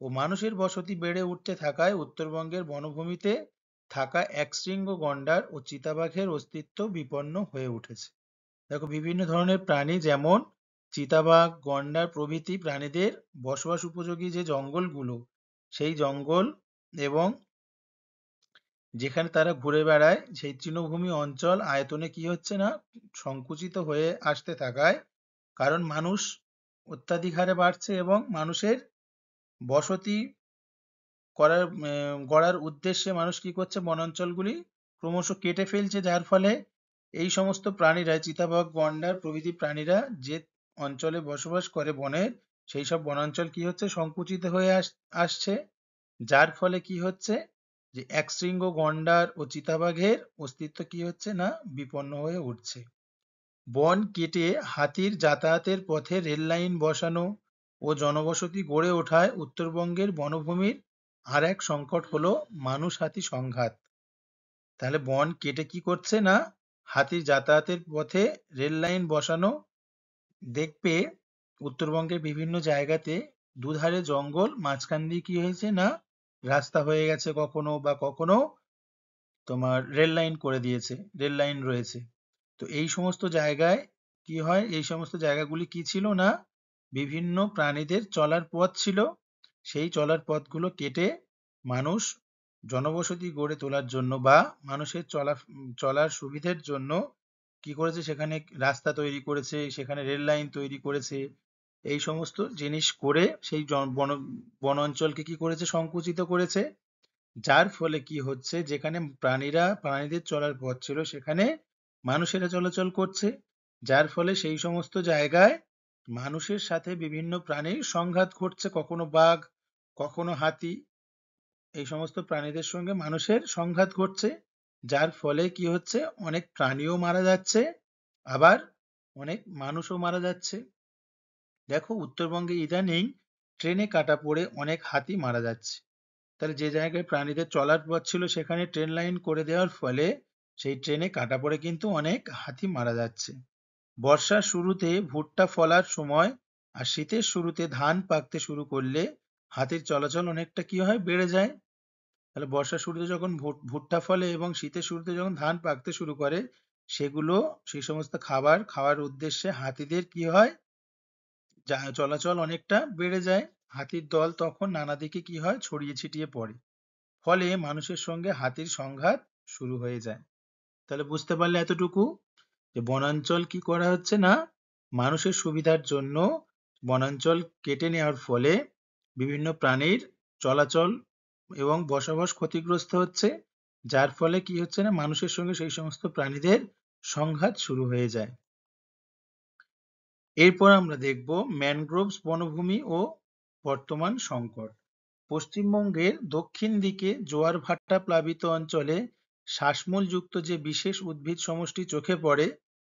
A: ও মানুষের বসতি বেড়ে উঠতে থাকায় উত্তরবঙ্গের বনভূমিতে থাকা একশৃঙ্গ গন্ডার ও চিতাবাঘের অস্তিত্ব বিপন্ন হয়ে উঠেছে। দেখো, বিভিন্ন ধরনের প্রাণী যেমন চিতাবাঘ, গন্ডার প্রভৃতি প্রাণীদের বসবাস উপযোগী যে জঙ্গলগুলো, সেই জঙ্গল এবং যেখানে তারা ঘুরে বেড়ায় সেই তৃণভূমি অঞ্চল আয়তনে কি হচ্ছে না, সংকুচিত হয়ে আসতে থাকায়, কারণ মানুষ অত্যাধিক হারে বাড়ছে এবং মানুষের বসতি গড়ার উদ্দেশ্যে মানুষ কি করছে, বনাঞ্চলগুলি ক্রমশ কেটে ফেলছে, যার ফলে এই সমস্ত প্রাণীরা, চিতাবাঘ, গন্ডার প্রভৃতি প্রাণীরা যে অঞ্চলে বসবাস করে বনের, সেই সব বনাঞ্চল কি হচ্ছে, সংকুচিত হয়ে আসছে, যার ফলে কি হচ্ছে, যে একশৃঙ্গ গন্ডার ও চিতাবাঘের অস্তিত্ব কি হচ্ছে না, বিপন্ন হয়ে উঠছে। বন কেটে হাতির যাতায়াতের পথে রেল লাইন বসানো ও জনবসতি গড়ে ওঠায় উত্তরবঙ্গের বনভূমির আর এক সংকট হলো মানুষ হাতি সংঘাত। তাহলে বন কেটে কি করছে না, হাতির যাতায়াতের পথে রেল লাইন বসানো, দেখবে উত্তরবঙ্গের বিভিন্ন জায়গাতে দুধারে জঙ্গল, মাঝখান দিয়ে কি হয়েছে না, রাস্তা হয়ে গেছে কখনো, বা কখনো তোমার রেল লাইন করে দিয়েছে, রেল লাইন রয়েছে। তো এই সমস্ত জায়গায় কি হয়, এই সমস্ত জায়গাগুলি কি ছিল না, বিভিন্ন প্রাণীদের চলার পথ ছিল। সেই চলার পথগুলো কেটে মানুষ জনবসতি গড়ে তোলার জন্য বা মানুষের চলার সুবিধের জন্য কি করেছে, সেখানে রাস্তা তৈরি করেছে, সেখানে রেল লাইন তৈরি করেছে। এই সমস্ত জিনিস করে সেই বন অঞ্চলকে কি করেছে, সংকুচিত করেছে, যার ফলে কি হচ্ছে, যেখানে প্রাণীদের চলার পথ ছিল সেখানে মানুষেরা চলাচল করছে, যার ফলে সেই সমস্ত জায়গায় মানুষের সাথে বিভিন্ন প্রাণীর সংঘাত ঘটছে, কখনো বাঘ, কখনো হাতি, এই সমস্ত প্রাণীদের সঙ্গে মানুষের সংঘাত ঘটছে, যার ফলে কি হচ্ছে, অনেক প্রাণীও মারা যাচ্ছে, আবার অনেক মানুষও মারা যাচ্ছে। দেখো, উত্তরবঙ্গে ইদানিং ট্রেনে কাটা পড়ে অনেক হাতি মারা যাচ্ছে। তাহলে যে জায়গায় প্রাণীদের চলার পথ ছিল সেখানে ট্রেন লাইন করে দেওয়ার ফলে সেই ট্রেনে কাটা পড়ে কিন্তু অনেক হাতি মারা যাচ্ছে। বর্ষার শুরুতে ভুট্টা ফলার সময় আর শীতের শুরুতে ধান পাকতে শুরু করলে হাতির চলাচল অনেকটা কি হয়, বেড়ে যায়। তাহলে বর্ষার শুরুতে যখন ভুট্টা ফলে এবং শীতের শুরুতে যখন ধান পাকতে শুরু করে, সেই সমস্ত খাবার খাওয়ার উদ্দেশ্যে হাতিদের কি হয়, চলাচল অনেকটা বেড়ে যায়। হাতির দল তখন নানা দিকে কি হয়, ছড়িয়ে ছিটিয়ে পড়ে, ফলে মানুষের সঙ্গে হাতির সংঘাত শুরু হয়ে যায়। তাহলে বুঝতে পারলে এতটুকু, যে বনাঞ্চল কি করা হচ্ছে না, মানুষের সুবিধার জন্য বনাঞ্চল কেটে নেওয়ার ফলে বিভিন্ন প্রাণীর চলাচল এবং বসবাস ক্ষতিগ্রস্ত হচ্ছে, যার ফলে কি হচ্ছে না, মানুষের সঙ্গে সেই সমস্ত প্রাণীদের সংঘাত শুরু হয়ে যায়। এরপর আমরা দেখব ম্যানগ্রোভস বনভূমি ও বর্তমান সংকট। পশ্চিমবঙ্গের দক্ষিণ দিকে জোয়ার ভাটা প্লাবিত অঞ্চলে শ্বাসমূলযুক্ত যে বিশেষ উদ্ভিদ সমষ্টি চোখে পড়ে,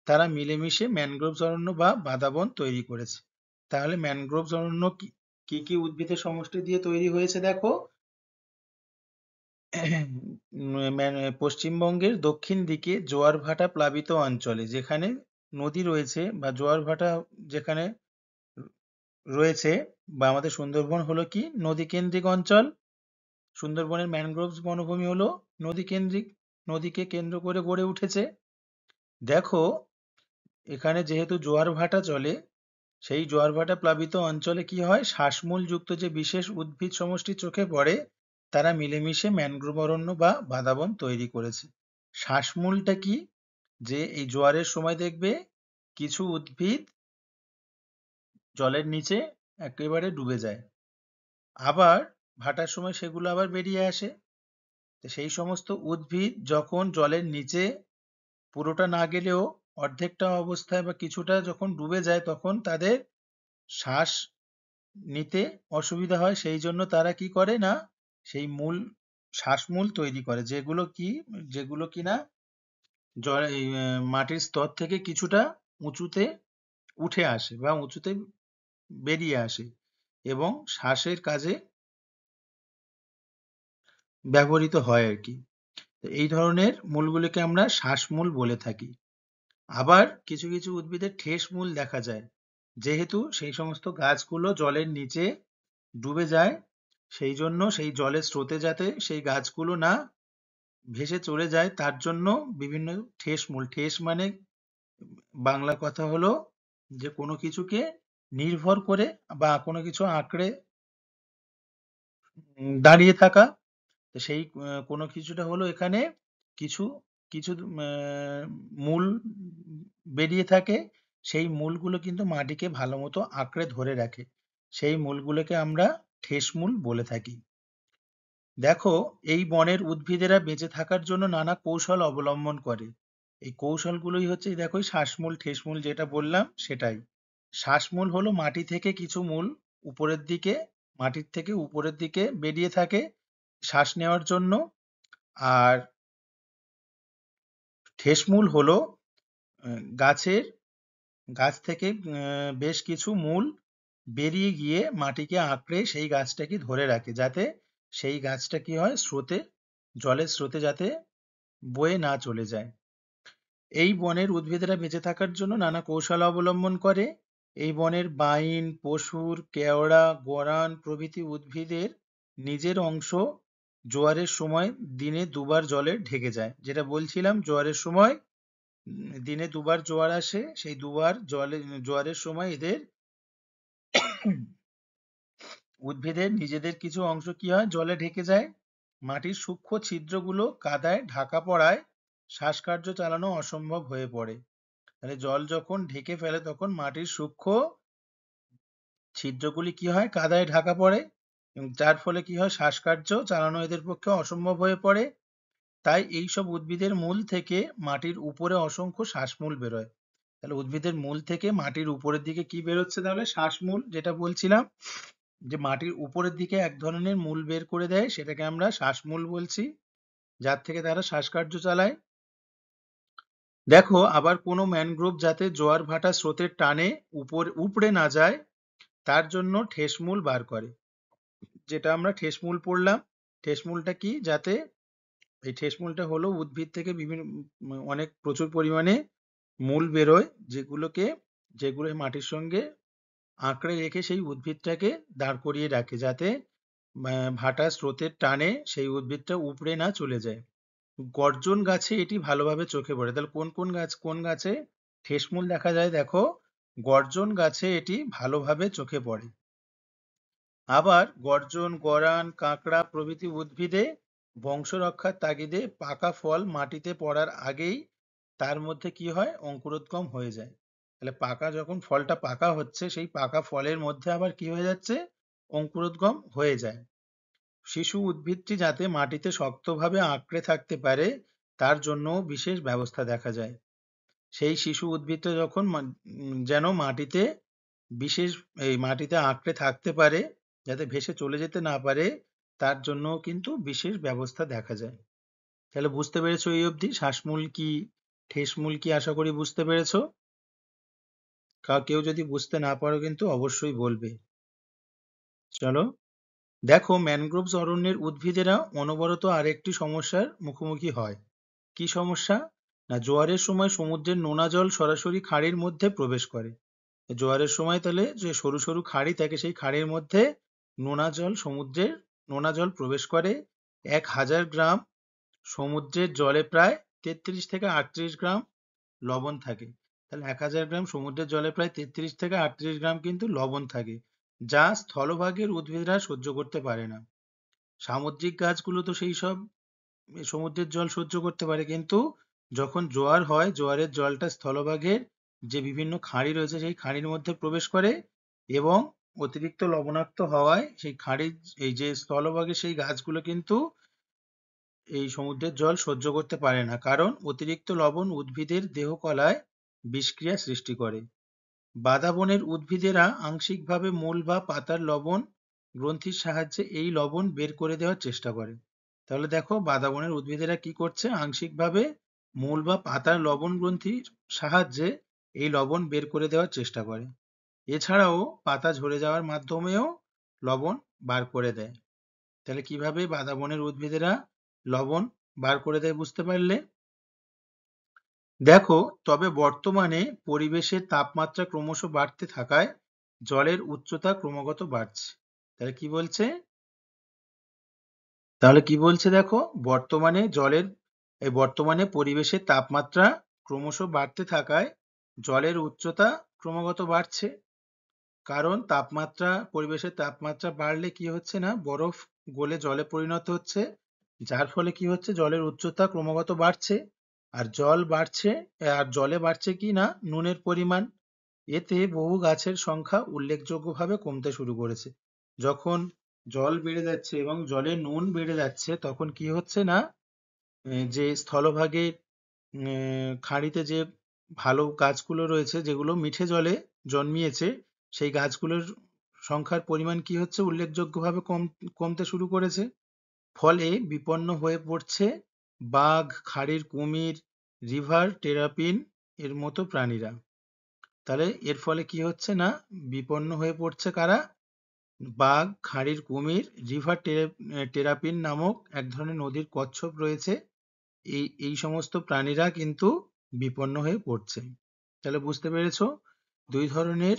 A: তারা মিলেমিশে ম্যানগ্রোভস অরণ্য বা বাদাবন তৈরি করেছে। তাহলে ম্যানগ্রোভস অরণ্য কি কি উদ্ভিদের সমষ্টি দিয়ে তৈরি হয়েছে দেখো। পশ্চিমবঙ্গের দক্ষিণ দিকে জোয়ার ভাটা প্লাবিত অঞ্চলে, যেখানে নদী রয়েছে বা জোয়ার ভাটা যেখানে রয়েছে, বা আমাদের সুন্দরবন হলো কি নদী কেন্দ্রিক অঞ্চল, সুন্দরবনের ম্যানগ্রোভস বনভূমি হলো নদী কেন্দ্রিক, নদীকে কেন্দ্র করে গড়ে উঠেছে। দেখো, এখানে যেহেতু জোয়ার ভাটা চলে, সেই জোয়ার ভাটা প্লাবিত অঞ্চলে কি হয়, শ্বাসমূল যুক্ত যে বিশেষ উদ্ভিদ সমষ্টি চোখে পড়ে, তারা মিলেমিশে ম্যানগ্রোভ অরণ্য বা বাদাবন তৈরি করেছে। শ্বাসমূলটা কি, যে এই জোয়ারের সময় দেখবে কিছু উদ্ভিদ জলের নিচে একেবারে ডুবে যায়, আবার ভাটার সময় সেগুলো আবার বেরিয়ে আসে। তো সেই সমস্ত উদ্ভিদ যখন জলের নিচে পুরোটা না গেলেও অর্ধেকটা অবস্থায় বা কিছুটা যখন ডুবে যায়, তখন তাদের শ্বাস নিতে অসুবিধা হয়। সেই জন্য তারা কি করে না, সেই শ্বাসমূল তৈরি করে, যেগুলো কিনা মাটির স্তর থেকে কিছুটা উঁচুতে উঠে আসে বা উঁচুতে বেরিয়ে আসে এবং শ্বাসের কাজে ব্যবহৃত হয় আর কি। তো এই ধরনের মূলগুলিকে আমরা শ্বাসমূল বলে থাকি। আবার কিছু কিছু উদ্ভিদের ঠেস মূল দেখা যায়, যেহেতু সেই সমস্ত গাছগুলো জলের নিচে ডুবে যায়, সেই জন্য সেই জলের স্রোতে যাতে সেই গাছগুলো না ভেসে চলে যায়, তার জন্য বিভিন্ন ঠেস মানে বাংলা কথা হলো যে কোনো কিছুকে নির্ভর করে বা কোনো কিছু আঁকড়ে দাঁড়িয়ে থাকা। তো সেই কোনো কিছুটা হলো এখানে কিছু কিছু মূল বেরিয়ে থাকে, সেই মূলগুলো কিন্তু মাটিকে ভালো মতো আঁকড়ে ধরে রাখে, সেই মূলগুলোকে আমরা ঠেস মূল বলে থাকি। দেখো, এই বনের উদ্ভিদেরা বেঁচে থাকার জন্য নানা কৌশল অবলম্বন করে। এই কৌশলগুলোই হচ্ছে, এই দেখো, শ্বাসমূল ঠেসমূল যেটা বললাম সেটাই। শ্বাসমূল হলো মাটি থেকে কিছু মূল উপরের দিকে, মাটির থেকে উপরের দিকে বেরিয়ে থাকে শ্বাস নেওয়ার জন্য। আর ঠেসমূল হলো গাছ থেকে বেশ কিছু মূল বেরিয়ে গিয়ে মাটিকে আঁকড়ে সেই গাছটাকে ধরে রাখে, যাতে সেই গাছটা কি হয়, জলের স্রোতে যাতে বয়ে না চলে যায়। এই বনের উদ্ভিদেরা বেঁচে থাকার জন্য নানা কৌশল অবলম্বন করে। এই বনের বাইন, পশুর, কেওড়া, গরান প্রভৃতি উদ্ভিদের নিজের অংশ জোয়ারের সময় দিনে দুবার জলে ঢেকে যায়। যেটা বলছিলাম, জোয়ারের সময় দিনে দুবার জোয়ার আসে, সেই জোয়ারের সময় এদের উদ্ভিদের নিজেদের কিছু অংশ কি হয়, জলে ঢেকে যায়। মাটির সূক্ষ্ম ছিদ্রগুলো কাদায় ঢাকা পড়ায় শ্বাসকার্য চালানো অসম্ভব হয়ে পড়ে। তাহলে জল যখন ঢেকে ফেলে তখন মাটির সূক্ষ্ম ছিদ্রগুলি কি হয়, কাদায় ঢাকা পড়ে এবং যার ফলে কি হয়, শ্বাসকার্য চালানো এদের পক্ষে অসম্ভব হয়ে পড়ে। তাই এইসব উদ্ভিদের মূল থেকে মাটির উপরে অসংখ্য শ্বাসমূল বেরোয়। তাহলে উদ্ভিদের মূল থেকে মাটির উপরের দিকে কি বেরোচ্ছে, তাহলে শ্বাসমূল, যেটা বলছিলাম যে মাটির উপরের দিকে এক ধরনের মূল বের করে দেয়, সেটাকে আমরা শ্বাসমূল বলছি, যার থেকে তারা শ্বাসকার্য চালায়। দেখো, আবার কোনো ম্যানগ্রোভ যাতে জোয়ার ভাটা স্রোতের টানে উপড়ে না যায়, তার জন্য ঠেসমূল বার করে। যেটা আমরা ঠেসমূল পড়লাম, ঠেসমূলটা কি, যাতে এই ঠেসমূলটা হলো উদ্ভিদ থেকে অনেক প্রচুর পরিমাণে মূল বেরোয়, যেগুলো মাটির সঙ্গে আঁকড়ে রেখে সেই উদ্ভিদটাকে দাঁড় করিয়ে রাখে, যাতে ভাটা স্রোতের টানে সেই উদ্ভিদটা উপড়ে না চলে যায়। গর্জন গাছে এটি ভালোভাবে চোখে পড়ে। তাহলে কোন গাছে ঠেসমূল দেখা যায়, দেখো, গর্জন গাছে এটি ভালোভাবে চোখে পড়ে। আবার গর্জন, গরান, কাঁকড়া প্রভৃতি উদ্ভিদে বংশরক্ষার তাগিদে পাকা ফল মাটিতে পড়ার আগেই তার মধ্যে কি হয়, অঙ্কুরোদ্গম হয়ে যায়। তাহলে যখন ফলটা পাকা হচ্ছে, সেই পাকা ফলের মধ্যে আবার কি হয়ে যাচ্ছে, অঙ্কুরোদ্গম হয়ে যায়। শিশু উদ্ভিদটি যাতে মাটিতে শক্তভাবে আঁকড়ে থাকতে পারে, তার জন্য বিশেষ ব্যবস্থা দেখা যায়। সেই শিশু উদ্ভিদটা যখন যেন মাটিতে আঁকড়ে থাকতে পারে, যাতে ভেসে চলে যেতে না পারে, তার জন্য কিন্তু বিশেষ ব্যবস্থা দেখা যায়। তাহলে বুঝতে পেরেছো এই অবধি শ্বাসমূল কি, ঠেসমূল কি, আশা করি বুঝতে পেরেছো। কেউ যদি বুঝতে না পারো কিন্তু অবশ্যই বলবে। চলো, দেখো, ম্যানগ্রোভস অরণ্যের উদ্ভিদেরা অনবরত আরেকটি সমস্যার মুখোমুখি হয়। কি সমস্যা, না জোয়ারের সময় সমুদ্রের নোনা জল সরাসরি খাড়ির মধ্যে প্রবেশ করে। জোয়ারের সময় তাহলে যে সরু সরু খাড়ি থাকে, সেই খাড়ির মধ্যে সমুদ্রের নোনা জল প্রবেশ করে। 1000 গ্রাম সমুদ্রের জলে প্রায় 33 থেকে 38 গ্রাম লবণ থাকে। তাহলে 1000 গ্রাম সমুদ্রের জলে প্রায় 33 থেকে 38 গ্রাম কিন্তু লবণ থাকে, যা স্থলভাগের উদ্ভিদরা সহ্য করতে পারে না। সামুদ্রিক গাছগুলো তো সেই সব সমুদ্রের জল সহ্য করতে পারে, কিন্তু যখন জোয়ার হয়, জোয়ারের জলটা স্থলভাগের যে বিভিন্ন খাঁড়ি রয়েছে সেই খাঁড়ির মধ্যে প্রবেশ করে এবং অতিরিক্ত লবণাক্ত হওয়ায় সেই খাঁড়ির এই যে স্থলভাগে সেই গাছগুলো কিন্তু এই সমুদ্রের জল সহ্য করতে পারে না, কারণ অতিরিক্ত লবণ উদ্ভিদের দেহকলায় বিষক্রিয়া সৃষ্টি করে। বাদাবনের উদ্ভিদেরা আংশিকভাবে মূল বা পাতার লবণ গ্রন্থির সাহায্যে এই লবণ বের করে দেওয়ার চেষ্টা করে। তাহলে দেখো বাদাবনের উদ্ভিদেরা কি করছে, আংশিকভাবে মূল বা পাতার লবণ গ্রন্থির সাহায্যে এই লবণ বের করে দেওয়ার চেষ্টা করে। এছাড়াও পাতা ঝরে যাওয়ার মাধ্যমেও লবণ বার করে দেয়। তাহলে কিভাবে বাদাবনের উদ্ভিদেরা লবণ বার করে দেয় বুঝতে পারলে? দেখো, তবে বর্তমানে পরিবেশের তাপমাত্রা ক্রমশ বাড়তে থাকায় জলের উচ্চতা ক্রমাগত বাড়ছে। তাহলে কি বলছে দেখো, বর্তমানে পরিবেশের তাপমাত্রা ক্রমশ বাড়তে থাকায় জলের উচ্চতা ক্রমাগত বাড়ছে। কারণ পরিবেশের তাপমাত্রা বাড়লে কি হচ্ছে না, বরফ গলে জলে পরিণত হচ্ছে, যার ফলে কি হচ্ছে, জলের উচ্চতা ক্রমাগত বাড়ছে। আর জলে বাড়ছে কি না, নুনের পরিমাণ। এতে বহু গাছের সংখ্যা উল্লেখযোগ্যভাবে কমতে শুরু করেছে। যখন জল বেড়ে যাচ্ছে এবং জলে নুন বেড়ে যাচ্ছে, তখন কি হচ্ছে না, যে স্থলভাগে খাঁড়িতে যে ভালো গাছগুলো রয়েছে, যেগুলো মিঠে জলে জন্মিয়েছে, সেই গাছগুলোর সংখ্যার পরিমাণ কি হচ্ছে, উল্লেখযোগ্যভাবে কমতে শুরু করেছে। ফলে বিপন্ন হয়ে পড়ছে বাঘ, খাড়ির কুমির, রিভার টেরাপিন এর মতো প্রাণীরা। তাহলে এর ফলে কি হচ্ছে না, বিপন্ন হয়ে পড়ছে কারা? বাঘ, খাঁড়ির কুমির, রিভার টেরাপিন নামক এক ধরনের নদীর কচ্ছপ রয়েছে, এই সমস্ত প্রাণীরা কিন্তু বিপন্ন হয়ে পড়ছে। তাহলে বুঝতে পেরেছো দুই ধরনের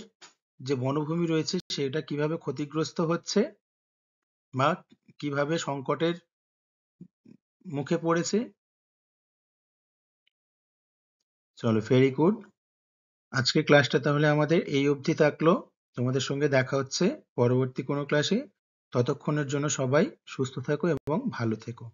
A: যে বনভূমি রয়েছে সেটা কিভাবে ক্ষতিগ্রস্ত হচ্ছে বা কিভাবে সংকটের মুখে পড়েছে। চলো, ভেরি গুড। আজকে ক্লাসটা তাহলে আমাদের এই অবধি থাকলো। তোমাদের সঙ্গে দেখা হচ্ছে পরবর্তী কোনো ক্লাসে। ততক্ষণের জন্য সবাই সুস্থ থাকো এবং ভালো থেকো।